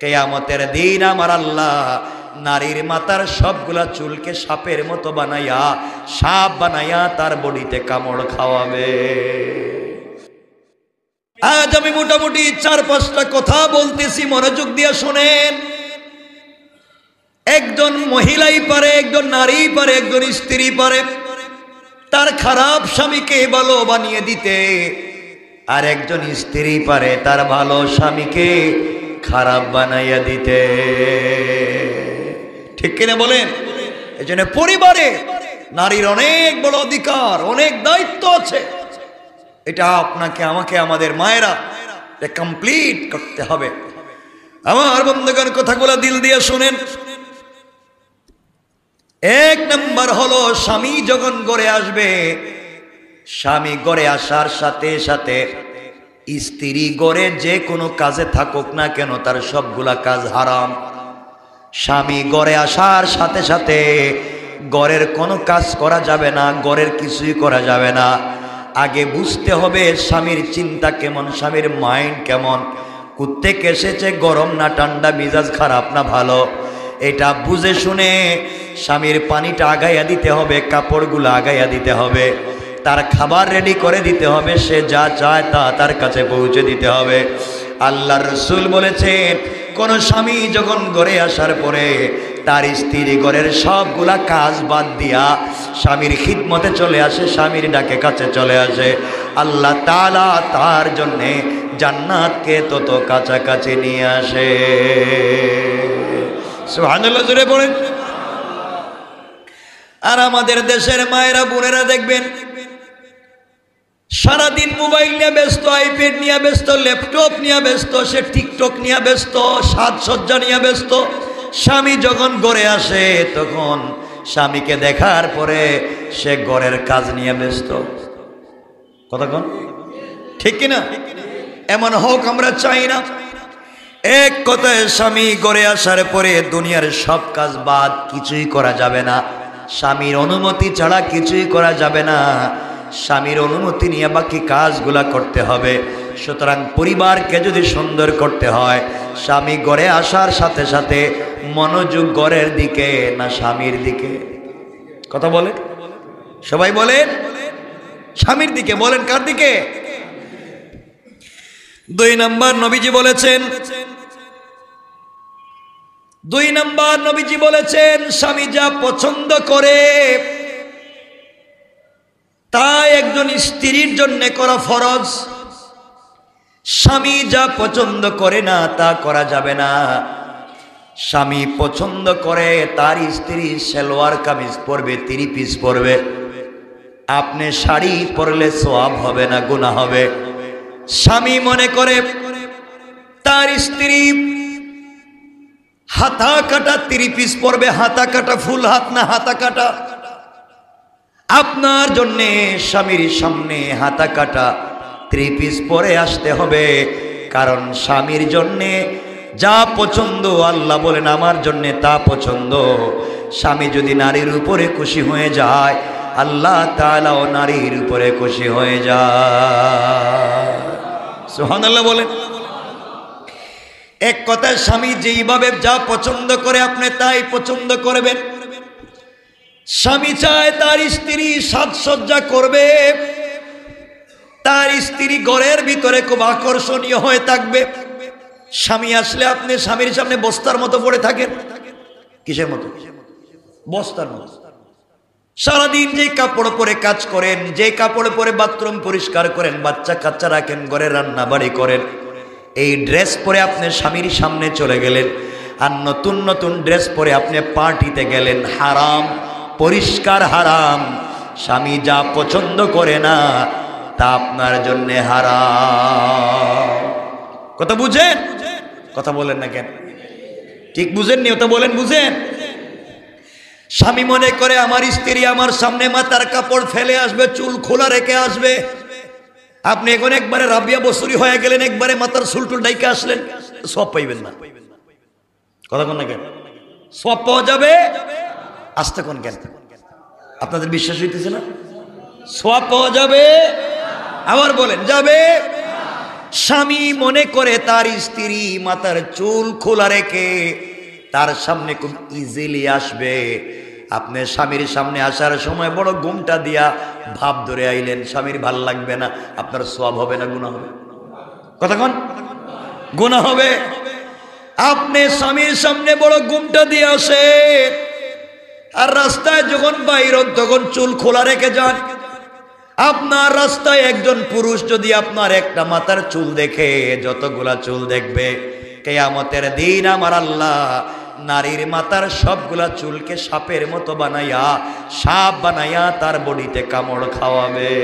কিয়ামতের দিন আমার আল্লাহ নারীর মাথার সবগুলা চুলকে সাপের মতো বানাইয়া, সাপ বানাইয়া তার বডিতে কামড় খাওয়াবে। আজ আমি মোটামুটি 4-5টা কথা বলতেছি, মনোযোগ দিয়ে শোনেন। একজন মহিলাই পারে, একজন নারী পারে, একজন স্ত্রী পারে তার খারাপ স্বামীকে ভালো বানিয়ে দিতে, আর একজন স্ত্রী পারে তার ভালো স্বামীকে খারাপ বানাইয়া দিতে। ঠিক কিনা বলেন? এই জন্য পরিবারে নারীর অনেক বড় অধিকার, অনেক দায়িত্ব আছে। এটা আপনাকে, আমাকে, আমাদের মায়েরা কমপ্লিট করতে হবে। আমার বন্ধুগণ, কথাগুলো দিল দিয়ে শুনেন। 1 নম্বর হলো, স্বামী যখন ঘরে আসবে, স্বামী ঘরে আসার সাথে সাথে স্ত্রী ঘরে যে কোনো কাজে থাকুক না কেন তার সবগুলা কাজ হারাম। স্বামী ঘরে আসার সাথে সাথে ঘরের কোনো কাজ করা যাবে না, ঘরের কিছুই করা যাবে না। আগে বুঝতে হবে স্বামীর চিন্তা কেমন, স্বামীর মাইন্ড কেমন, কোত্থেকে এসেছে, গরম না ঠান্ডা, মিজাজ খারাপ না ভালো, এটা বুঝে শুনে স্বামীর পানিটা আগাইয়া দিতে হবে, কাপড়গুলো আগাইয়া দিতে হবে, তার খাবার রেডি করে দিতে হবে, সে যা চায় তা তার কাছে পৌঁছে দিতে হবে। আল্লাহর রাসূল বলেছেন, কোন স্বামী যখন ঘরে আসার পরে তার স্ত্রী ঘরের সবগুলা কাজ বাদ দিয়া স্বামীর খিদমতে চলে আসে, স্বামীর ডাকে কাছে চলে আসে, আল্লাহ তাআলা তার জন্যে জান্নাতকে তত কাছাকাছি নিয়ে আসে। সুবহানাল্লাহ, জোরে বলেন। আর আমাদের দেশের মায়েরা বোনেরা দেখবেন সারাদিন মোবাইল নিয়ে ব্যস্ত, আইপ্যাড নিয়ে ব্যস্ত, ল্যাপটপ নিয়ে ব্যস্ত, সে টিকটক নিয়ে ব্যস্ত, সাজসজ্জা নিয়ে ব্যস্ত। স্বামী যখন ঘরে আসে তখন স্বামীকে দেখার পরে সে ঘরের কাজ নিয়ে ব্যস্ত। কতক্ষণ? ঠিক কিনা? এমন হোক আমরা চাই না। এক কথায় স্বামী ঘরে আসার পরে দুনিয়ার সব কাজ বাদ, কিছুই করা যাবে না। স্বামীর অনুমতি ছাড়া কিছুই করা যাবে না। স্বামীর অনুমতি নিয়ে বাকি কাজগুলা করতে হবে। সুতরাং পরিবারকে যদি সুন্দর করতে হয়, স্বামী ঘরে আসার সাথে সাথে মনোযোগ ঘরের দিকে না স্বামীর দিকে? কথা বলেন সবাই, বলেন স্বামীর দিকে। বলেন কার দিকে? 2 নম্বর নবীজি বলেছেন, 2 নম্বর নবীজি বলেছেন, স্বামী যা পছন্দ করে তা একজন স্ত্রীর জন্য করা ফরজ। স্বামী যা পছন্দ করে না তা করা যাবে না। স্বামী পছন্দ করে তার স্ত্রী সালোয়ার কামিজ পরবে, 3 পিস পরবে, আপনি শাড়ি পরলে সওয়াব হবে না, গুনাহ হবে। স্বামী মনে করে তার স্ত্রী হাতা কাটা 3 পিস পরবে, হাতা কাটা, ফুল হাত না হাতা কাটা, আপনার জন্যে স্বামীর সামনে হাতা কাটা 3 পিস পরে আসতে হবে। কারণ স্বামীর জন্যে যা পছন্দ, আল্লাহ বলেন আমার জন্যে তা পছন্দ। স্বামী যদি নারীর উপরে খুশি হয়ে যায়, আল্লাহ তাআলাও নারীর উপরে খুশি হয়ে যায়। সুবহানাল্লাহ বলেন। এক কথায় স্বামী যেইভাবে যা পছন্দ করে আপনি তাই পছন্দ করবেন। স্বামী চায় তার স্ত্রী সাজসজ্জা করবে, তার স্ত্রী ঘরের ভিতরে খুব আকর্ষণীয় হয়ে থাকবে। স্বামী আসলে আপনি স্বামীর সামনে বস্তার মতো পড়ে থাকেন। কিসের মতো? বস্তার মতো। সারাদিন যে কাপড় পরে কাজ করেন, যে কাপড় পরে বাথরুম পরিষ্কার করেন, বাচ্চা কাচ্চা রাখেন, ঘরে রান্না বাড়ি করেন, এই ড্রেস পরে আপনি স্বামীর সামনে চলে গেলেন, আর নতুন নতুন ড্রেস পরে আপনি পার্টিতে গেলেন, হারাম, পরিষ্কার হারাম। স্বামী যা পছন্দ করে না তা আপনার জন্য হারাম। কথা বুঝেন? কথা বলেন না কেন? ঠিক বুঝেননি? ওটা বলেন, বুঝেন? স্বামী মনে করে আমার স্ত্রী আমার সামনে মাথার কাপড় ফেলে আসবে, চুল খোলা রেখে আসবে। আপনি এখন একবারে রাবিয়া বসুরি হয়ে গেলেন, একবারে মাথার চুলটুল ডাইকে আসলেন, সব পাইবেন না। কথা কোন না কেন? সব পাওয়া যাবে, আসতে কোন কেন? আপনাদের বিশ্বাস হইতেছে না? সব পাওয়া যাবে? আবার বলেন, যাবে? স্বামী মনে করে তার স্ত্রী মাথার চুল খোলা রেখে তার সামনে খুব ইজিলি আসবে, আপনি স্বামীর সামনে আসার সময় বড় ঘুমটা দিয়া ভাব ধরে আইলেন, স্বামীর ভাল লাগবে না, আপনার সওয়াব হবে না গুনাহ হবে? কথা কোন? গুনাহ হবে। আপনি স্বামীর সামনে বড় ঘুমটা দিয়ে আসে, আর রাস্তায় যখন বাইর তখন চুল খোলা রেখে যান। আপনার রাস্তায় একজন পুরুষ যদি আপনার একটা মাথার চুল দেখে, যতগুলা চুল দেখবে, কিয়ামতের দিন আমার আল্লাহ নারীর মাথার সবগুলা চুলকে সাপের মতো বানাইয়া, সাপ বানাইয়া তার বডিতে কামড় খাওয়াবে।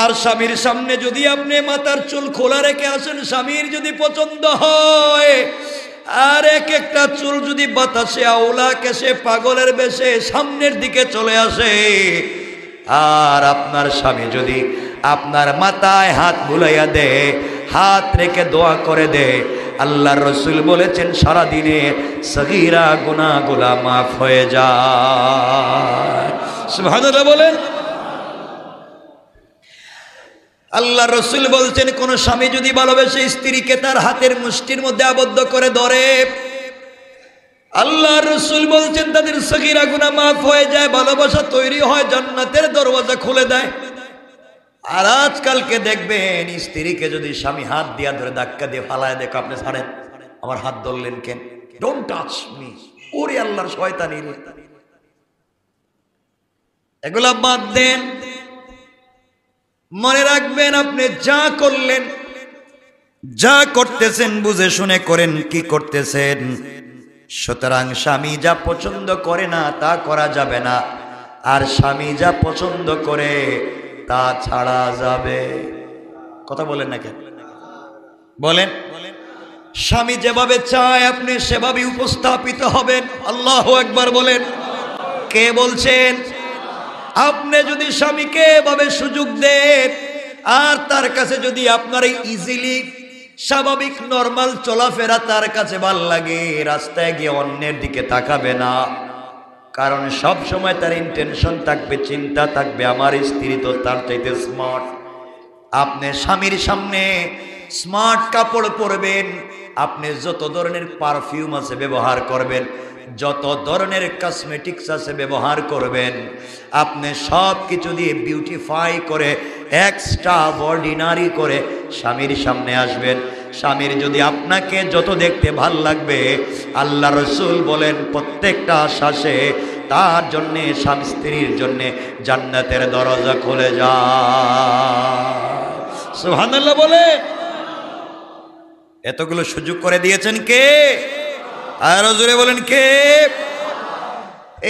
আর স্বামীর সামনে যদি আপনি মাথার চুল খোলা রেখে আসেন, স্বামীর যদি পছন্দ হয়, আর এক একটা চুল যদি বাতাসে আওলা কেসে পাগলের বেশে সামনের দিকে চলে আসে, আর আপনার স্বামী যদি আপনার মাথায় হাত বুলাইয়া দেয়, হাত রেখে দোয়া করে দেয়, আল্লাহর রাসূল বলেছেন সারাদিনে সগীরা গুনাহগুলা মাফ হয়ে যায়। সুবহানাল্লাহ বলেন। আল্লাহর রাসূল বলছেন কোন স্বামী যদি ভালোবেসে স্ত্রীকে তার হাতের মুষ্টির মধ্যে আবদ্ধ করে ধরে, আল্লাহর রাসূল বলছেন তাদের সগীরা গুনাহ মাফ হয়ে যায়, ভালোবাসা তৈরি হয়, জান্নাতের দরওয়াজা খুলে দেয়। আর আজকালকে দেখবেন স্ত্রীকে যদি স্বামী হাত দিয়া ধরে ধাক্কা দিয়ে ফালায়, দেখো আপনি ছাড়েন, আমার হাত ধরলেন কেন, ডোন্ট টাচ মি, ওরে আল্লাহর শয়তানি রে। এগুলা বাদ দেন। মনে রাখবেন আপনি যা করলেন, যা করতেছেন বুঝে শুনে করেন, কি করতেছেন। সুতরাং স্বামী যা পছন্দ করে না তা করা যাবে না, আর স্বামী যা পছন্দ করে তা ছাড়া যাবে। কথা বলেন না কেন? বলেন। স্বামী যেভাবে চায় আপনি সেভাবে উপস্থাপিত হবেন। আল্লাহু আকবার বলেন। কে বলছেন? আপনি যদি স্বামীকে এভাবে সুযোগ দেন, আর তার কাছে যদি আপনার ইজিলি স্বাভাবিক নরমাল চলাফেরা তার কাছে ভাল লাগে, রাস্তায় গিয়ে অন্যের দিকে তাকাবে না, কারণ সব সময় তার ইন্টেনশন থাকবে, চিন্তা থাকবে আমার স্ত্রী তো তার চাইতে স্মার্ট। আপনি স্বামীর সামনে স্মার্ট কাপড় পরবেন, আপনি যত ধরনের পারফিউম আছে ব্যবহার করবেন, যত ধরনের কসমেটিক্স আছে ব্যবহার করবেন, আপনি সব কিছু দিয়ে বিউটিফাই করে এক্সট্রা অর্ডিনারি করে স্বামীর সামনে আসবেন। স্বামীর যদি আপনাকে যত দেখতে ভাল লাগবে, আল্লাহ রাসূল বলেন প্রত্যেকটা শ্বাসে তার জন্যে, স্বামী স্ত্রীর জন্যে জান্নাতের দরজা খুলে যায়। সুবহানাল্লাহ বলে। এতগুলো সুযোগ করে দিয়েছেন কে? আর জোরে বলেন কে?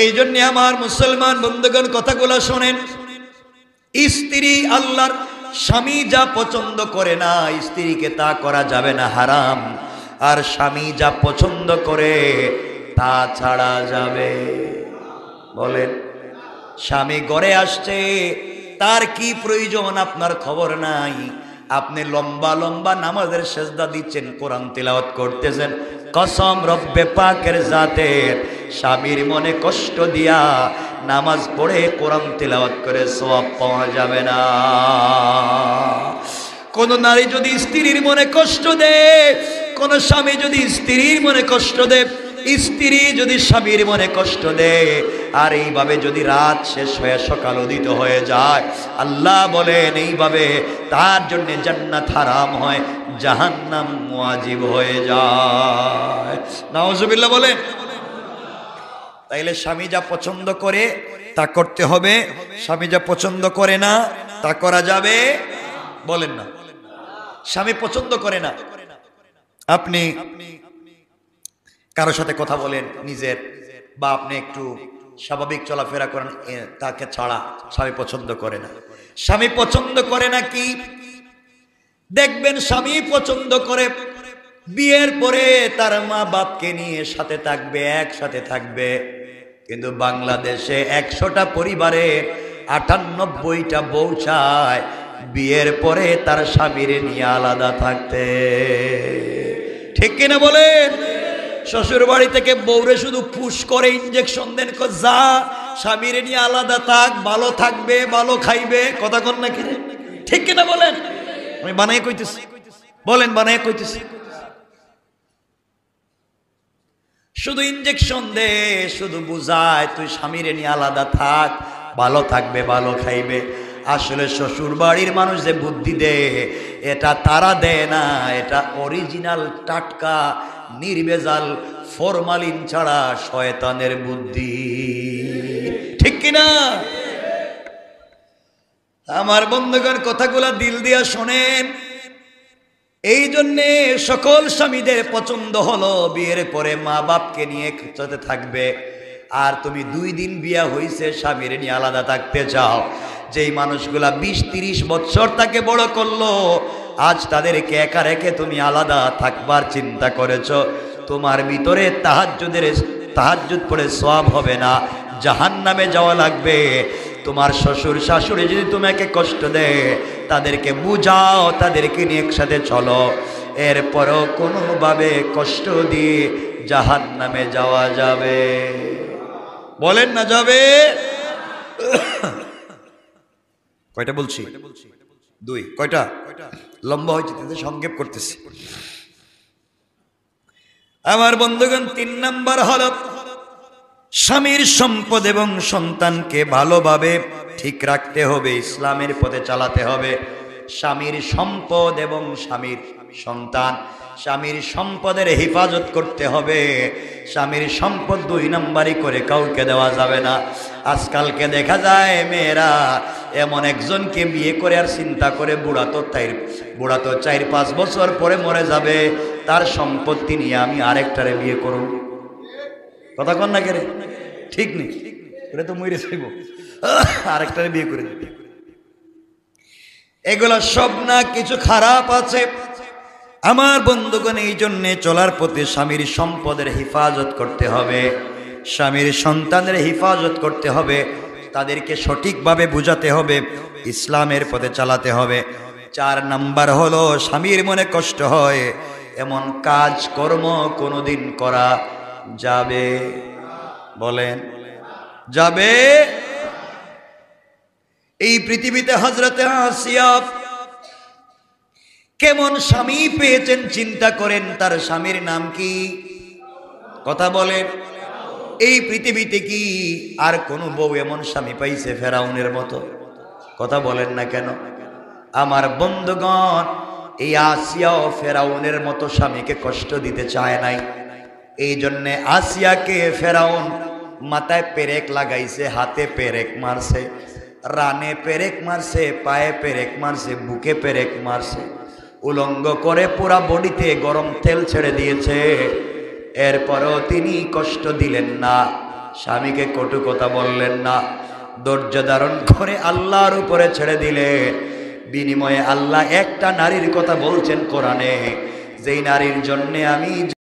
এই জন্য আমার মুসলমান বন্ধুগণ কথাগুলো শোনেন। স্ত্রী আল্লাহর, স্বামী যা পছন্দ করে না স্ত্রীকে তা করা যাবে না, হারাম। আর স্বামী যা পছন্দ করে তা ছাড়া যাবে। বলেন। স্বামী ঘরে আসছে, তার কি প্রয়োজন আপনার খবর নাই, আপনি লম্বা লম্বা নামাজের সেজদা দিচ্ছেন, কোরআন তিলাওয়াত করতেছেন, কসম রব্বে পাকের জাতের স্বামীর মনে কষ্ট দিয়া নামাজ পড়ে কোরআন তিলাওয়াত করে সওয়াব পাওয়া যাবে না। কোন নারী যদি স্ত্রীর মনে কষ্ট দেয়, কোন স্বামী যদি স্ত্রীর মনে কষ্ট দেয়, স্ত্রী যদি স্বামীর মনে কষ্ট দেয়, আর এইভাবে যদি রাত শেষ হয়ে সকাল উদিত হয়ে যায়, আল্লাহ বলেন এইভাবে তার জন্য জান্নাত হারাম হয়, জাহান্নাম ওয়াজিব হয়ে যায়। নাউজুবিল্লাহ বলেন। তাইলে স্বামী যা পছন্দ করে তা করতে হবে, স্বামী যা পছন্দ করে না তা করা যাবে। বলেন না। স্বামী পছন্দ করে না আপনি কারোর সাথে কথা বলেন নিজের, বা আপনি একটু স্বাভাবিক চলাফেরা করেন, তাকে ছাড়া স্বামী পছন্দ করে না। স্বামী পছন্দ করে না কি দেখবেন, স্বামী পছন্দ করে বিয়ের পরে তার মা বাপকে নিয়ে সাথে থাকবে, একসাথে থাকবে। কিন্তু বাংলাদেশে 100টা পরিবারের 98টা বউ চায় বিয়ের পরে তার স্বামীর নিয়ে আলাদা থাকতে। ঠিক কিনা বলেন? শ্বশুর বাড়ি থেকে বউরে শুধু পুশ করে ইনজেকশন দেন, যা স্বামীর নিয়ে আলাদা থাক, ভালো থাকবে, ভালো খাইবে। কথা কন না কিনে? ঠিক কিনা বলেন? আমি বানাই কইতেছি, বলেন বানাই কইতেছি। শুধু ইনজেকশন দে, শুধু বুঝায় তুই স্বামীরে নিয়ে আলাদা থাক, ভালো থাকবে, ভালো খাইবে। আসলে শ্বশুর বাড়ির মানুষ যে বুদ্ধি দে, এটা তারা দেয় না, এটা অরিজিনাল টাটকা নির্ভেজাল ফরমালিন ছাড়া শয়তানের বুদ্ধি, ঠিক কিনা? আমার বন্ধুগণ কথাগুলা দিল দিয়া শোনেন। এই জন্যে সকল স্বামীদের পছন্দ হলো বিয়ের পরে মা বাপকে নিয়ে সাথে থাকবে। আর তুমি 2 দিন বিয়া হইছে স্বামীর নিয়ে আলাদা থাকতে চাও। যেই মানুষগুলা 20-30 বছর তাকে বড় করলো, আজ তাদেরকে একা রেখে তুমি আলাদা থাকবার চিন্তা করেছো, তোমার ভিতরে তাহাজ্জুদ পড়ে সওয়াব হবে না, জাহান্নামে যাওয়া লাগবে। তোমার শ্বশুর শাশুড়ি যদি তোমাকে কষ্ট দেয়, তাদেরকে বুঝাও, তাদেরকে নিয়ে একসাথে চলো। এরপরও কোনোভাবে কষ্ট দিয়ে জাহান্নামে যাওয়া যাবে? বলেন না যাবে? কয়টা বলছি? 2। কয়টা? লম্বা হয়েছে, সংক্ষেপ করতেছি। আমার বন্ধুগণ 3 নাম্বার হলো স্বামীর সম্পদ এবং সন্তানকে ভালোভাবে ঠিক রাখতে হবে, ইসলামের পথে চালাতে হবে। স্বামীর সম্পদ এবং স্বামীর সন্তান, স্বামীর সম্পদের হেফাজত করতে হবে। স্বামীর সম্পদ 2 নাম্বারই করে কাউকে দেওয়া যাবে না। আজকালকে দেখা যায় মেয়েরা এমন একজনকে বিয়ে করে আর চিন্তা করে বুড়া তো 4-5 বছর পরে মরে যাবে, তার সম্পত্তি নিয়ে আমি আরেকটারে বিয়ে করব। কথা কন না কেরে? ঠিক নেই, এটা তো মরে যাইব, আরেকটারে বিয়ে করে দিবে। এগুলো সব না কিছু খারাপ আছে। আমার বন্ধুগণ, এই জন্যে চলার পথে স্বামীর সম্পদের হেফাজত করতে হবে, স্বামীর সন্তানের হেফাজত করতে হবে, তাদেরকে সঠিকভাবে বুঝাতে হবে, ইসলামের পথে চালাতে হবে। 4 নাম্বার হলো স্বামীর মনে কষ্ট হয় এমন কাজ কর্ম কোনোদিন করা যাবে? বলেন যাবে? এই পৃথিবীতে হযরতে আসিয়া কেমন স্বামী পেয়েছেন চিন্তা করেন। তার স্বামীর নাম কি? কথা বলেন। এই পৃথিবীতে কি আর কোন বউ এমন স্বামী পাইছে ফেরাউনের মতো? কথা বলেন না কেন? আমার বন্ধুগণ, এই আসিয়াও ফেরাউনের মতো স্বামীকে কষ্ট দিতে চায় নাই। এই জন্যে আসিয়াকে ফেরাউন মাথায় পেরেক লাগাইছে, হাতে পেরেক মারছে, রানে পেরেক মারছে, পায়ে পেরেক মারছে, বুকে পেরেক মারছে, উলঙ্গ করে পুরা বডিতে গরম তেল ছেড়ে দিয়েছে। এরপরও তিনি কষ্ট দিলেন না, স্বামীকে কটু কথা বললেন না, ধৈর্য ধারণ করে আল্লাহর উপরে ছেড়ে দিলেন। বিনিময়ে আল্লাহ একটা নারীর কথা বলছেন কোরআনে, যেই নারীর জন্যে আমি